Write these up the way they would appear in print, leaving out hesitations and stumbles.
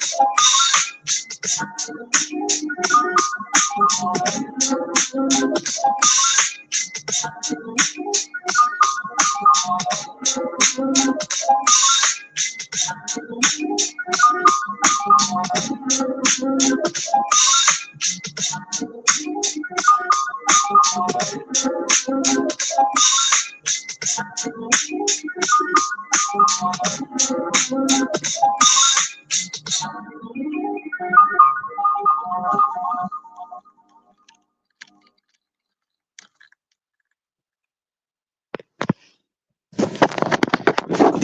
Good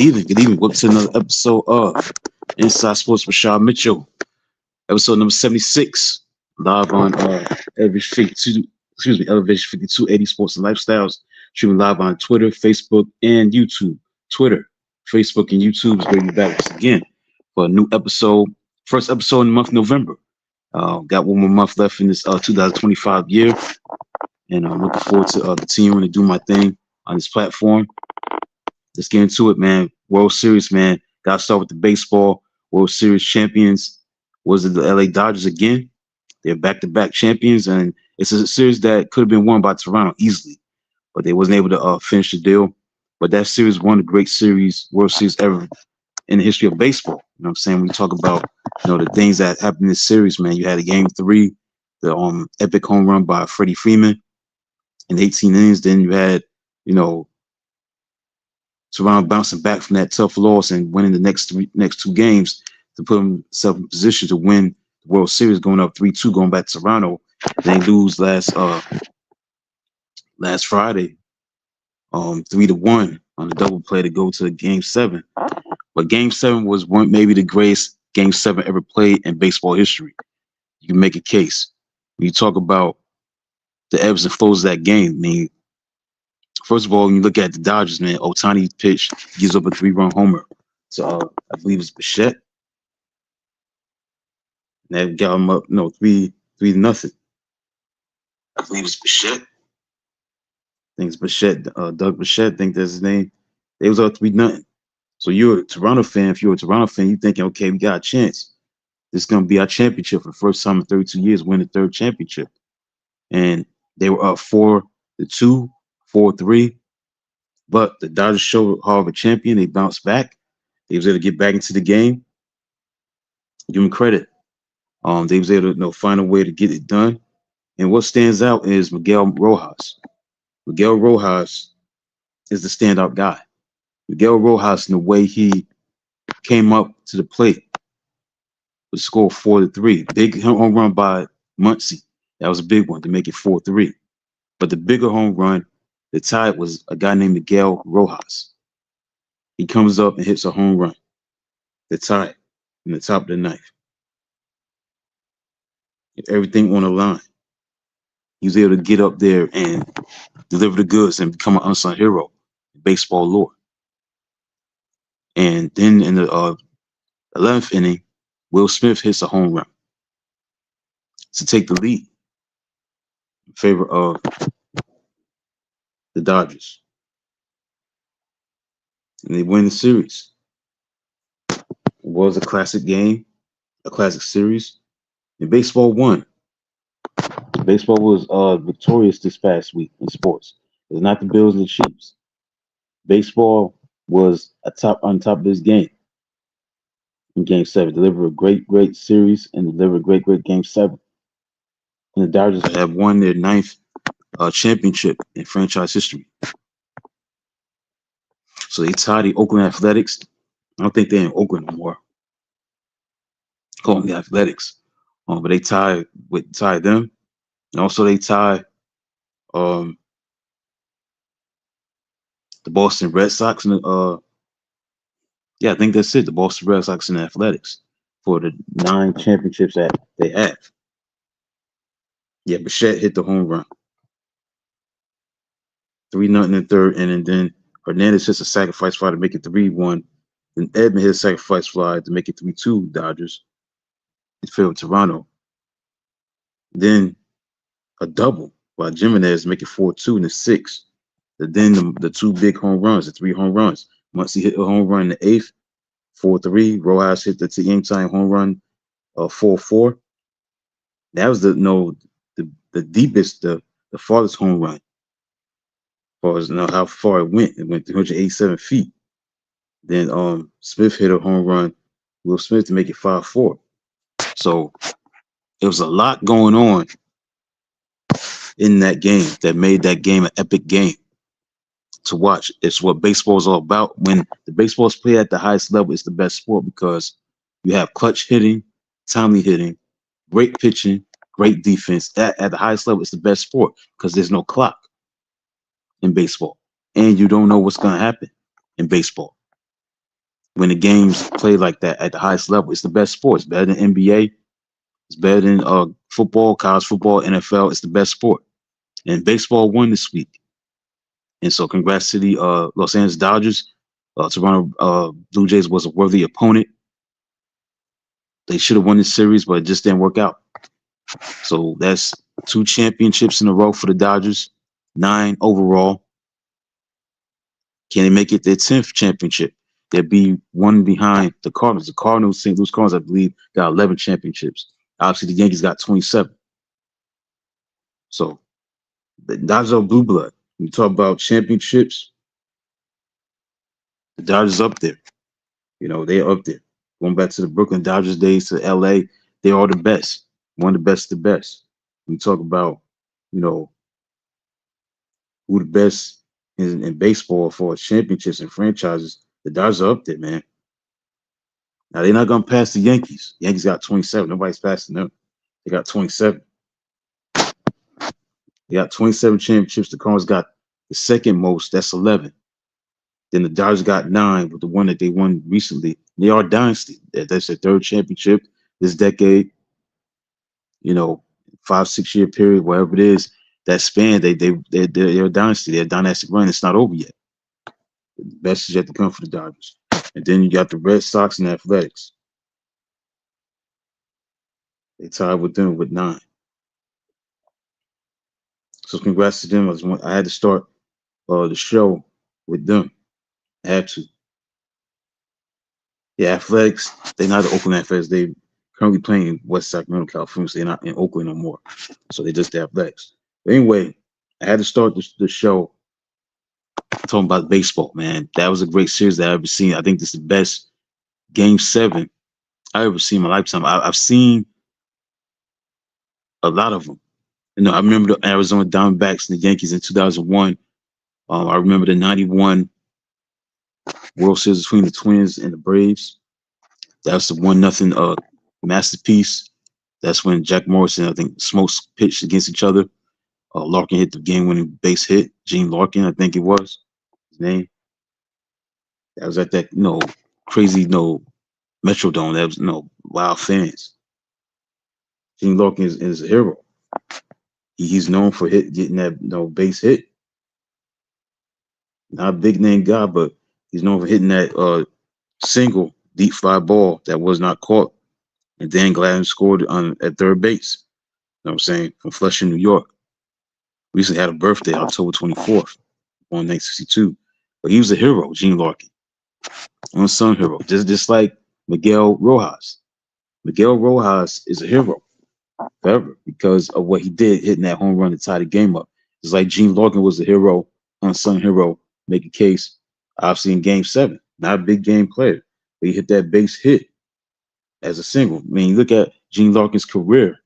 evening. Good evening. Welcome to another episode of Inside Sports with Rashad Mitchell. Episode number 76. Live on Elevation 52, Elevation 5280 Sports and Lifestyles. Streaming live on Twitter, Facebook, and YouTube. Twitter, Facebook, and YouTube is bringing you back once again for a new episode. First episode in the month of November. Got one more month left in this 2025 year. And I'm looking forward to continuing to do my thing on this platform. Let's get into it, man. World Series, man. Got to start with the baseball. World Series champions. Was it the LA Dodgers again? They're back-to-back champions, and it's a series that could have been won by Toronto easily, but they wasn't able to finish the deal. But that series won a great series, World Series ever in the history of baseball. You know what I'm saying? When you talk about, the things that happened in this series, man, you had a game 3, the epic home run by Freddie Freeman in 18 innings. Then you had, Toronto bouncing back from that tough loss and winning the next two games to put himself in position to win the World Series, going up 3-2, going back to Toronto. They lose last Friday, 3-1 on the double play to go to Game 7. But Game 7 was maybe the greatest Game 7 ever played in baseball history. You can make a case. When you talk about the ebbs and flows of that game, I mean, first of all, when you look at the Dodgers, man, Ohtani pitch gives up a 3-run homer. So I believe it's Bichette. And that got him up, 3-0. I believe it's Bichette. I think it's Bichette, Doug Bichette, I think that's his name. They was up 3-0. So you're a Toronto fan. If you're a Toronto fan, you're thinking, okay, we got a chance. This is going to be our championship for the first time in 32 years, win the third championship. And they were up 4-2, 4-3. But the Dodgers showed how of a champion. They bounced back. They was able to get back into the game. Give them credit. They was able to find a way to get it done. And what stands out is Miguel Rojas. Miguel Rojas is the standout guy. Miguel Rojas, in the way he came up to the plate, would score 4-3. Big home run by Muncy. That was a big one to make it 4-3. But the bigger home run, the tie, was a guy named Miguel Rojas. He comes up and hits a home run. The tie in the top of the ninth. Everything on the line. He was able to get up there and deliver the goods and become an unsung hero in baseball lore. And then in the 11th inning, Will Smith hits a home run to take the lead in favor of the Dodgers. And they win the series. It was a classic game, a classic series. And baseball won. Baseball was victorious this past week in sports. It was not the Bills and the Chiefs. Baseball was on top of this game in Game 7. Delivered a great series and delivered a great Game 7. And the Dodgers have won their 9th championship in franchise history. So they tied the Oakland Athletics. I don't think they're in Oakland anymore. Call them the Athletics. But they tied them. And also they tie the Boston Red Sox and I think that's it. The Boston Red Sox and the Athletics for the 9 championships that they have. Yeah, Bichette hit the home run. 3-0 in the third inning. Then Hernandez hits a sacrifice fly to make it 3-1. Then Edman hit a sacrifice fly to make it 3-2 Dodgers in favor of Toronto. Then a double by Jimenez to make it 4-2 in the 6th. Then the 2 big home runs, the 3 home runs. Muncy hit a home run in the 8th, 4-3. Rojas hit the game-time home run 4-4. That was the deepest, the farthest home run. As far as how far it went. It went 387 feet. Then Smith hit a home run, Will Smith, to make it 5-4. So it was a lot going on in that game that made that game an epic game to watch. It's what baseball is all about. When the baseball's played at the highest level, it's the best sport because you have clutch hitting, timely hitting, great pitching, great defense. That at the highest level, it's the best sport because there's no clock in baseball, and you don't know what's going to happen in baseball. When the games play like that at the highest level, it's the best sport. It's better than NBA. It's better than football, college football, NFL. It's the best sport. And baseball won this week. And so congrats to the Los Angeles Dodgers. Toronto Blue Jays was a worthy opponent. They should have won this series, but it just didn't work out. So that's 2 championships in a row for the Dodgers, 9 overall. Can they make it their 10th championship? They'd be one behind the Cardinals. The Cardinals, St. Louis Cardinals, I believe, got 11 championships. Obviously, the Yankees got 27. So the Dodgers are blue blood. When you talk about championships, the Dodgers up there. You know, they're up there. Going back to the Brooklyn Dodgers days to LA, they are the best. One of the best of the best. When you talk about, you know, who the best in baseball for championships and franchises, the Dodgers are up there, man. Now they're not gonna pass the Yankees. The Yankees got 27. Nobody's passing them. They got 27. They got 27 championships. The Cardinals got the second most. That's 11. Then the Dodgers got 9 with the one that they won recently. They are dynasty. That's their 3rd championship this decade. You know, 5-6 year period, whatever it is, that span, they're a dynasty. They're a dynastic run. It's not over yet. The best is yet to come for the Dodgers. And then you got the Red Sox and the Athletics. They tied with them with 9. So congrats to them. I had to start the show with them. I had to. Yeah, Athletics, they're not the Oakland Athletics. They currently playing in West Sacramento, California, so they're not in Oakland no more. So they're just the Athletics. But anyway, I had to start the show talking about baseball, man. That was a great series that I've ever seen. I think this is the best Game 7 I've ever seen in my lifetime. I've seen a lot of them. You know, I remember the Arizona Diamondbacks and the Yankees in 2001. I remember the 91 World Series between the Twins and the Braves. That was the 1-0 masterpiece. That's when Jack Morrison, I think, Smokes pitched against each other. Larkin hit the game-winning base hit. Gene Larkin, I think it was his name. That was at that, crazy, Metrodome. That was, wild fans. Gene Larkin is a hero. He's known for getting that, base hit. Not a big name guy, but he's known for hitting that single deep fly ball that was not caught. And Dan Gladden scored at third base. You know what I'm saying? From Flushing, New York. Recently had a birthday, October 24th, born 1962. But he was a hero, Gene Larkin. Unsung hero. Just like Miguel Rojas. Miguel Rojas is a hero forever because of what he did, hitting that home run to tie the game up. It's like Gene Larkin was a hero, unsung hero, make a case, obviously in Game 7. Not a big game player, but he hit that base hit as a single. I mean, you look at Gene Larkin's career,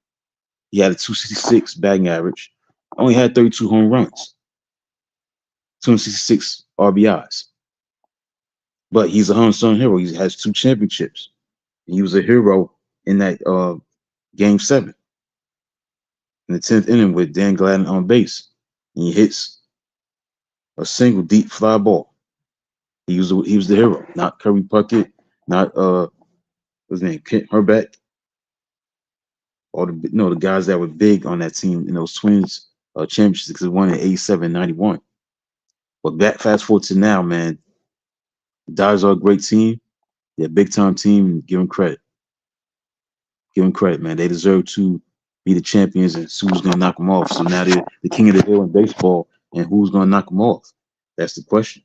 he had a 266 batting average, only had 32 home runs, 266 RBIs. But he's a unsung hero. He has 2 championships. And he was a hero in that Game 7. In the 10th inning with Dan Gladden on base. And he hits a single deep fly ball. He was the hero, not Kirby Puckett, not what's his name, Kent Herbeck. All the guys that were big on that team in those Twins championships because they won in 87, 91. But fast forward to now, man. The Dodgers are a great team. They're a big time team, and give them credit. Give them credit, man. They deserve to be the champions, and who's gonna knock them off. So now they're the king of the hill in baseball, and who's gonna knock them off? That's the question.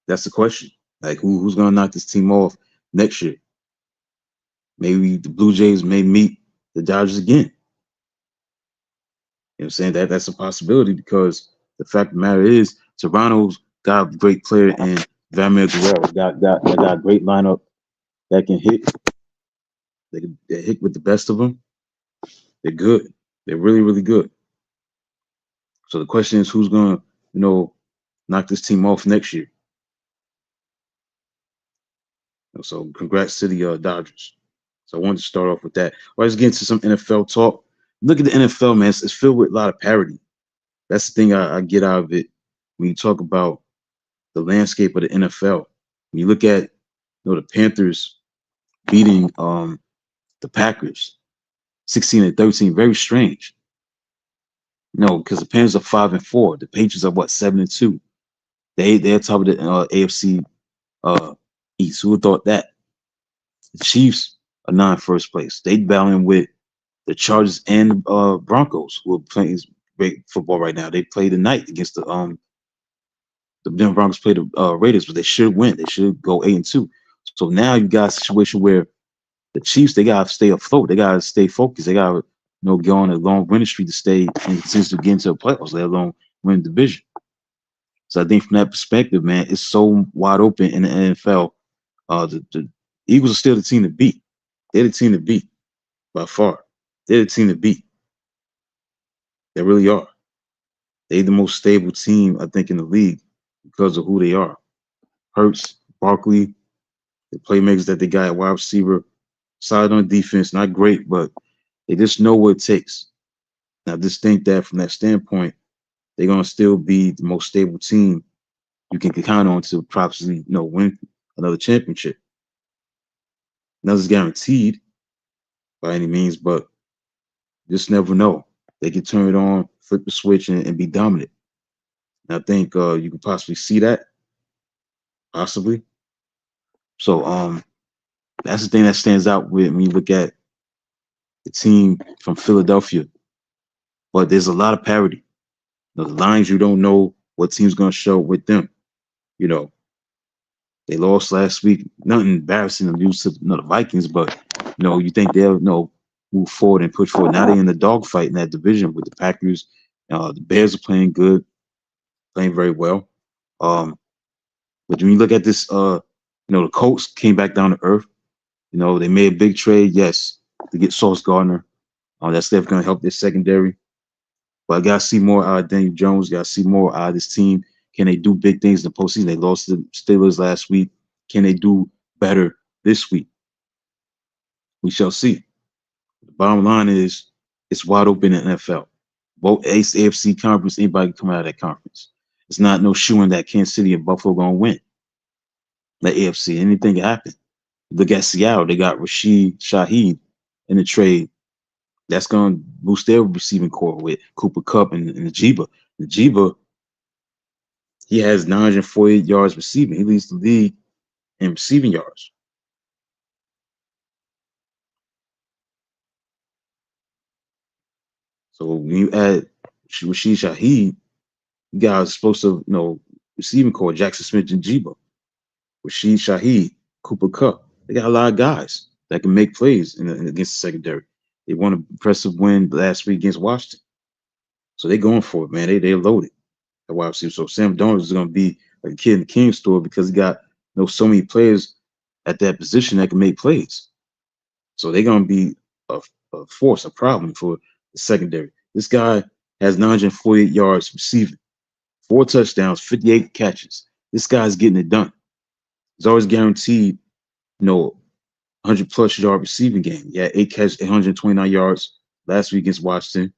That's the question. Like who's gonna knock this team off next year? Maybe the Blue Jays may meet the Dodgers again. You know what I'm saying? That's a possibility because the fact of the matter is Toronto's got a great player in Vladimir Guerrero. Got a great lineup that can hit. They hit with the best of them. They're good. They're really, really good. So the question is, who's gonna, you know, knock this team off next year? So congrats to the Dodgers. So I wanted to start off with that. All right, let's get into some NFL talk. Look at the NFL, man. It's filled with a lot of parity. That's the thing I get out of it when you talk about the landscape of the NFL. When you look at the Panthers beating the Packers 16-13, very strange. Because the Panthers are 5-4. The Patriots are what, 7-2. They're top of the AFC uh, East. Who would thought that? The Chiefs are not in first place. They battling with the Chargers and Broncos, who are playing great football right now. They play tonight against the Denver Broncos play the Raiders, but they should win. They should go 8-2. So now you got a situation where the Chiefs, they gotta stay afloat. They gotta stay focused. They gotta go on a long winning streak to stay and since to get into the playoffs, let alone win the division. So I think from that perspective, man, it's so wide open in the NFL. The Eagles are still the team to beat. They're the team to beat by far. They're the team to beat. They really are. They're the most stable team, I think, in the league because of who they are. Hurts, Barkley, the playmakers that they got at wide receiver, solid on defense, not great, but they just know what it takes. Now, I just think that from that standpoint, they're gonna still be the most stable team you can count on to probably win another championship. Nothing's guaranteed by any means, but just never know. They can turn it on, flip the switch, and be dominant. And I think you can possibly see that, possibly. So that's the thing that stands out with when you look at the team from Philadelphia. But there's a lot of parity. The lines you don't know what team's gonna show with them. You know, they lost last week. Nothing embarrassing to lose to the Vikings, but you think they'll move forward and push forward. Now they're in the dogfight in that division with the Packers. The Bears are playing good, playing very well. But when you look at this, the Colts came back down to earth. They made a big trade, yes, to get Sauce Gardner. That's definitely going to help their secondary. But I got to see more out of Daniel Jones. Got to see more out of this team. Can they do big things in the postseason? They lost to the Steelers last week. Can they do better this week? We shall see. The bottom line is it's wide open in the NFL. Both AFC conference, anybody can come out of that conference. It's not no shooing that Kansas City and Buffalo going to win. The AFC, anything can happen. Look at Seattle. They got Rashid Shaheed in the trade. That's going to boost their receiving core with Cooper Kupp and Najiba. Najiba, he has 948 yards receiving. He leads the league in receiving yards. So when you add Rashid Shaheed, you got explosive, receiving core, Jackson Smith and Jiba, Rashid Shaheed, Cooper Kupp. They got a lot of guys that can make plays against the secondary. They won an impressive win last week against Washington. So they're going for it, man. They're loaded at wide receiver. So Sam Darnold is going to be like a kid in the king store because he got so many players at that position that can make plays. So they're going to be a force, a problem for the secondary. This guy has 948 yards receiving, 4 touchdowns, 58 catches. This guy's getting it done. He's always guaranteed, 100-plus yard receiving game. Yeah, 8 catches, 829 yards last week against Washington.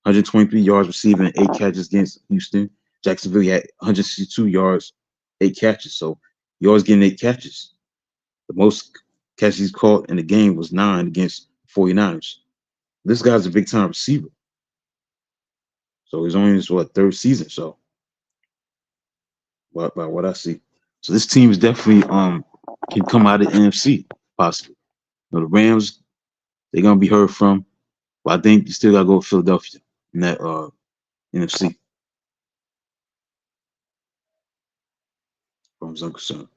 123 yards receiving, 8 catches against Houston. Jacksonville had 162 yards, 8 catches. So he always getting 8 catches. The most catches he's caught in the game was 9 against 49ers. This guy's a big time receiver. So he's only in his third season. So by what I see. So this team is definitely can come out of the NFC, possibly. The Rams, they're gonna be heard from. But I think you still gotta go with Philadelphia in that NFC. From I'm concerned.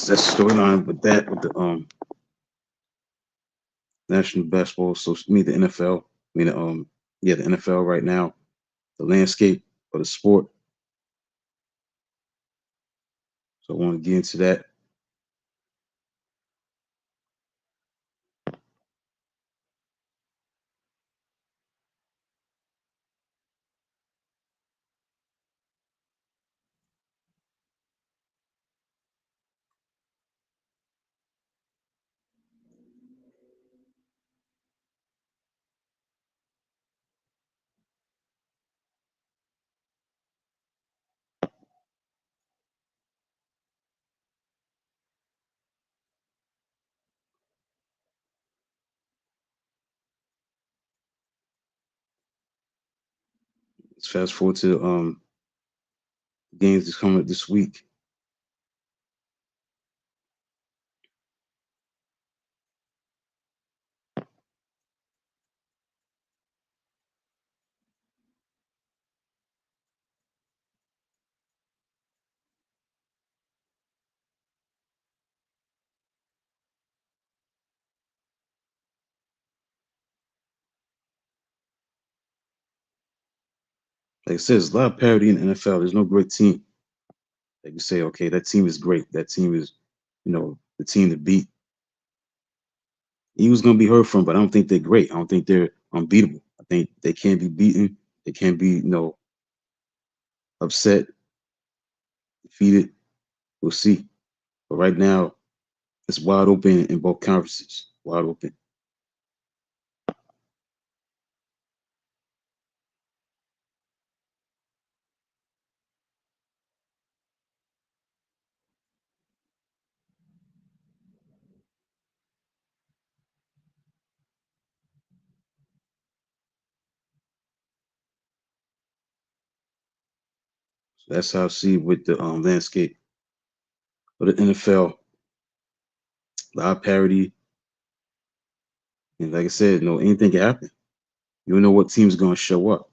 So that's the storyline with that with the National Basketball. So I mean the NFL. I mean yeah the NFL right now. The landscape of the sport. So I want to get into that. Let's fast forward to games that's coming up this week. Like I said, there's a lot of parity in the NFL. There's no great team. Like you say, okay, that team is great. That team is, the team to beat. Eagles gonna be heard from, but I don't think they're great. I don't think they're unbeatable. I think they can be beaten. They can be, upset, defeated. We'll see. But right now, it's wide open in both conferences. Wide open. So that's how I see with the landscape of the NFL. A lot of parity, and like I said, anything can happen. You don't know what team's gonna show up.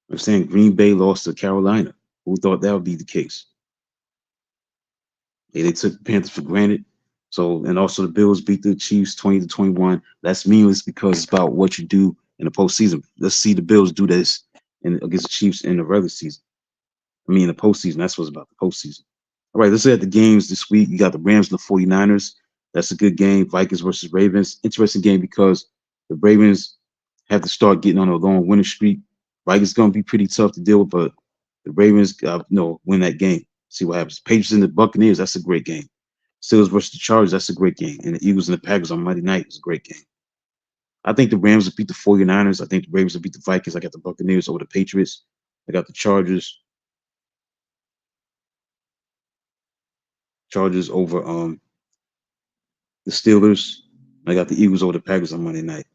I'm saying Green Bay lost to Carolina. Who thought that would be the case? They took the Panthers for granted. So, and also the Bills beat the Chiefs 20-21. That's meaningless because it's about what you do in the postseason. Let's see the Bills do this against the Chiefs in the regular season. I mean, the postseason. That's what's about the postseason. All right, let's look at the games this week. You got the Rams and the 49ers. That's a good game. Vikings versus Ravens. Interesting game because the Ravens have to start getting on a long winning streak. Vikings going to be pretty tough to deal with, but the Ravens win that game. See what happens. Patriots and the Buccaneers. That's a great game. Steelers versus the Chargers. That's a great game. And the Eagles and the Packers on Monday night is a great game. I think the Rams will beat the 49ers. I think the Ravens will beat the Vikings. I got the Buccaneers over the Patriots. I got the Chargers over the Steelers. I got the Eagles over the Packers on Monday night.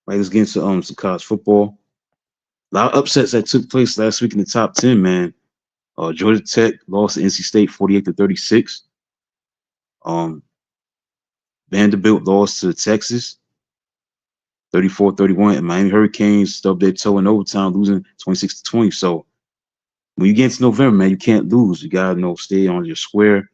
Right, let's get into some college football. A lot of upsets that took place last week in the top 10, man. Georgia Tech lost to NC State 48-36. Um, Vanderbilt lost to Texas 34-31. And Miami Hurricanes stubbed their toe in overtime, losing 26-20. So when you get into November, man, you can't lose. You gotta stay on your square,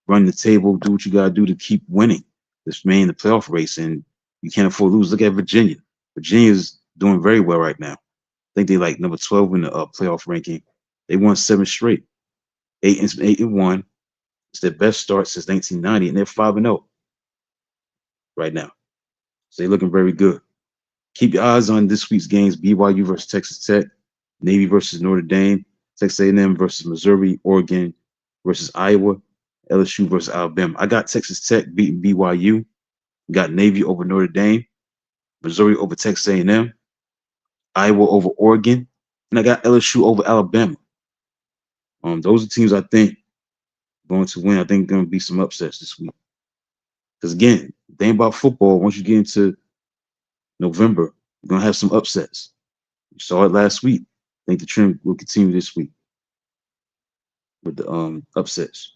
run the table, do what you gotta do to keep winning. This remain in the playoff race, and you can't afford to lose. Look at Virginia. Virginia's doing very well right now. I think they like number 12 in the playoff ranking. They won 7 straight, 8-1. It's their best start since 1990, and they're 5-0 right now. So they're looking very good. Keep your eyes on this week's games: BYU versus Texas Tech, Navy versus Notre Dame, Texas A&M versus Missouri, Oregon versus Iowa, LSU versus Alabama. I got Texas Tech beating BYU. Got Navy over Notre Dame, Missouri over Texas A&M, Iowa over Oregon, and I got LSU over Alabama. Those are teams I think going to win. I think going to be some upsets this week. Because again, the thing about football, once you get into November, you're gonna have some upsets. You saw it last week. I think the trend will continue this week with the upsets.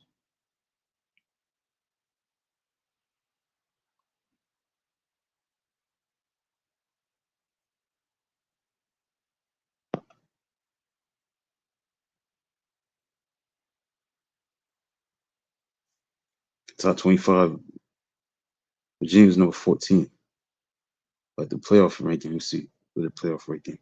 Top 25. Virginia's number 14. But the playoff ranking, you see, with the playoff ranking.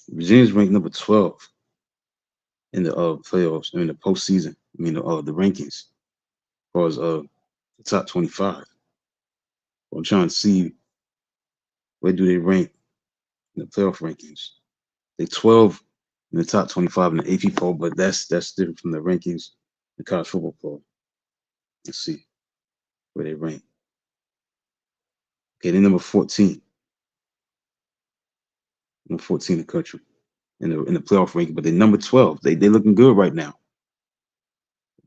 Virginia's ranked number 12 in the playoffs, in the postseason. I mean, the rankings, as far as the top 25. I'm trying to see where do they rank in the playoff rankings. They 12 in the top 25 in the AP poll, but that's different from the rankings in the college football poll. Let's see where they rank. Okay, they're number 14. Number 14 in the country in the playoff ranking, but they're number 12. They looking good right now.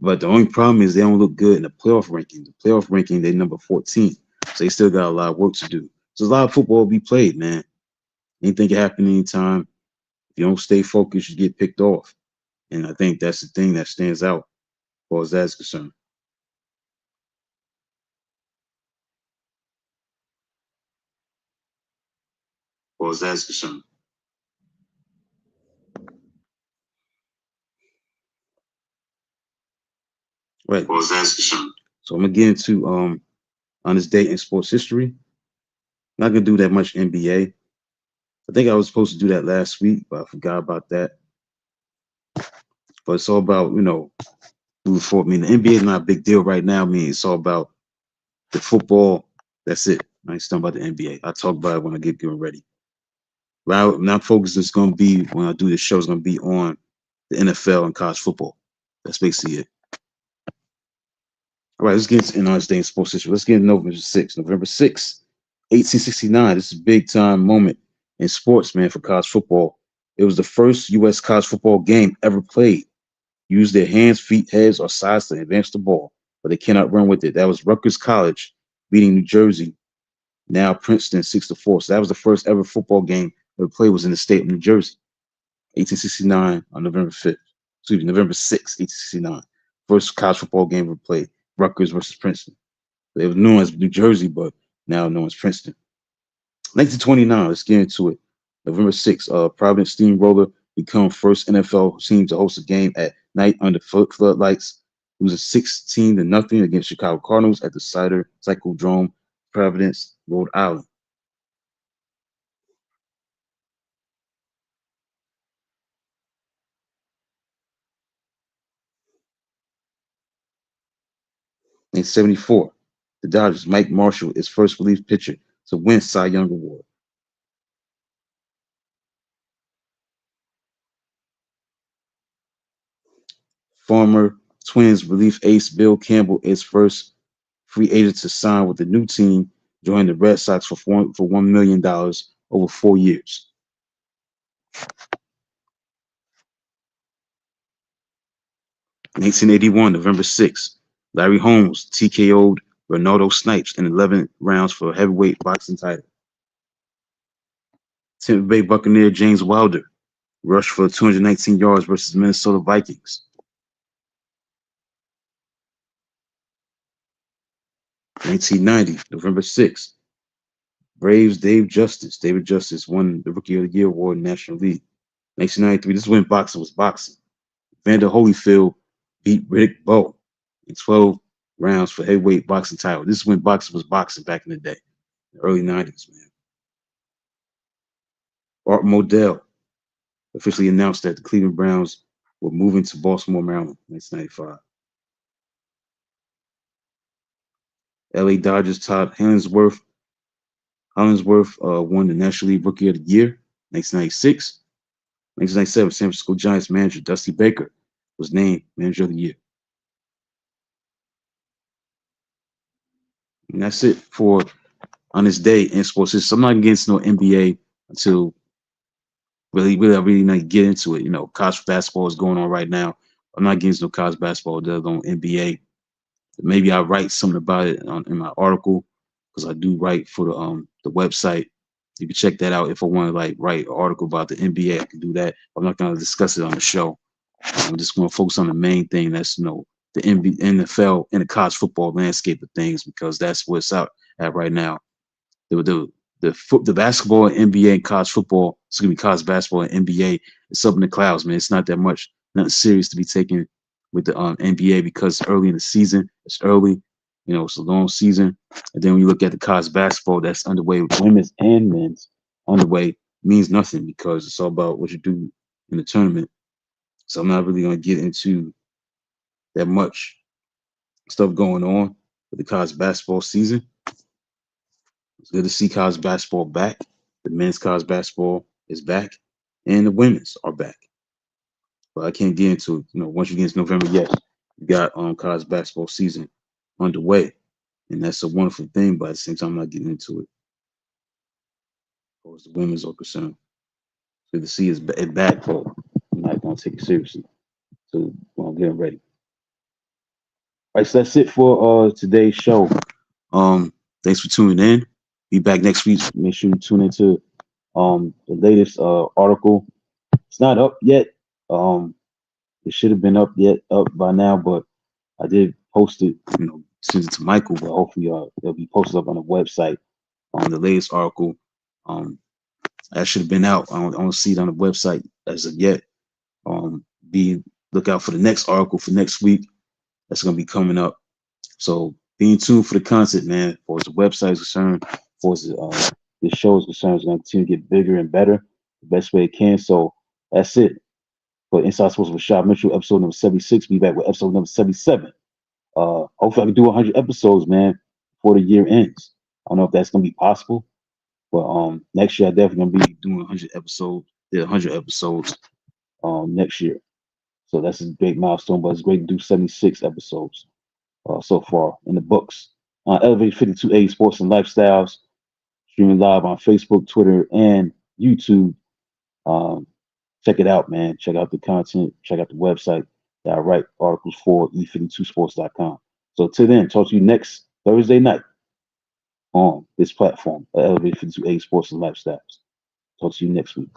But the only problem is they don't look good in the playoff ranking. The playoff ranking, they're number 14. So they still got a lot of work to do. So a lot of football will be played, man. Anything can happen anytime. If you don't stay focused, you get picked off. And I think that's the thing that stands out as far as that's concerned. As far as that's concerned. Right. As far as that's concerned. So I'm gonna get into on this date in sports history. Not gonna do that much NBA. I think I was supposed to do that last week, but I forgot about that. But it's all about, moving forward. I mean, the NBA is not a big deal right now. I mean, it's all about the football. That's it. I ain't talking about the NBA. I'll talk about it when I get getting ready. But my focus is going to be, when I do this show, is going to be on the NFL and college football. That's basically it. All right, let's get into United States sports history. Let's get into November 6th. November 6th, 1869. This is a big time moment in sports, man, for college football. It was the first U.S. college football game ever played. Use their hands, feet, heads, or sides to advance the ball, but they cannot run with it. That was Rutgers College beating New Jersey, now Princeton 6-4. So that was the first ever football game ever played was in the state of New Jersey, 1869 on November 5th. Excuse me, November 6th, 1869. First college football game ever played, Rutgers versus Princeton. They were known as New Jersey, but now known as Princeton. 1929, let's get into it. November 6th, Providence Steamroller become first NFL team to host a game at night under floodlights. It was a 16-0 against Chicago Cardinals at the Cyclodrome, Providence, Rhode Island. In 74, the Dodgers, Mike Marshall is first relief pitcher to win Cy Young Award. Former Twins relief ace Bill Campbell is first free agent to sign with the new team, joining the Red Sox for $1 million over 4 years. 1981, November 6th, Larry Holmes TKO'd Ronaldo Snipes in 11 rounds for a heavyweight boxing title. Tampa Bay Buccaneer James Wilder rushed for 219 yards versus Minnesota Vikings. 1990, November 6th, Braves David Justice won the Rookie of the Year award in the National League. 1993, this is when boxing was boxing. Vander Holyfield beat Riddick Bowe in 12 rounds for heavyweight boxing title. This is when boxing was boxing back in the day, the early 90s, man. Art Modell officially announced that the Cleveland Browns were moving to Baltimore, Maryland, 1995. LA Dodgers Todd Hollingsworth won the National League Rookie of the Year, 1996. 1997, San Francisco Giants manager Dusty Baker was named Manager of the Year. And that's it for on this day in sports. So I'm not against no NBA until really not get into it. College basketball is going on right now. I'm not against no college basketball. There's no NBA. Maybe I'll write something about it in my article because I do write for the website. You can check that out if I want to write an article about the NBA. I can do that. I'm not going to discuss it on the show. I'm just going to focus on the main thing. That's the NFL and the college football landscape of things because that's what's out at right now. The basketball and NBA and college football, excuse me, college basketball and NBA is up in the clouds, man. It's not that much, nothing serious to be taken with the NBA because it's early in the season. It's early, it's a long season. And then when you look at the college basketball that's underway with women's and men's underway, means nothing because it's all about what you do in the tournament. So I'm not really going to get into that much stuff going on with the college basketball season. It's good to see college basketball back. The men's college basketball is back, and the women's are back. But I can't get into it. Once you get into November, yes, you got college basketball season underway, and that's a wonderful thing. But at the same time, I'm not getting into it. As far as the women's are concerned, good to see it back, but I'm not gonna take it seriously. So I'm getting ready. All right, so that's it for today's show. Thanks for tuning in. Be back next week. Make sure you tune into the latest article. It's not up yet. It should have been up by now, but I did post it, send it to Michael, but hopefully it'll be posted up on the website on the latest article. That should have been out. I don't see it on the website as of yet. Be look out for the next article for next week. That's gonna be coming up. So being tuned for the content, man. For as the website is concerned, for as the show is concerned, it's gonna continue to get bigger and better the best way it can. So that's it. For Inside Sports with Rashad Mitchell, episode number 76. Be back with episode number 77. Hopefully I can do 100 episodes, man, before the year ends. I don't know if that's gonna be possible, but next year I definitely gonna be doing 100 episodes. 100 episodes next year. So that's a big milestone. But it's great to do 76 episodes so far in the books. Elevate 52A Sports and Lifestyles, streaming live on Facebook, Twitter, and YouTube. Check it out, man. Check out the content. Check out the website that I write articles for, e52sports.com. So till then, talk to you next Thursday night on this platform, Elevate 52A Sports and Lifestyles. Talk to you next week.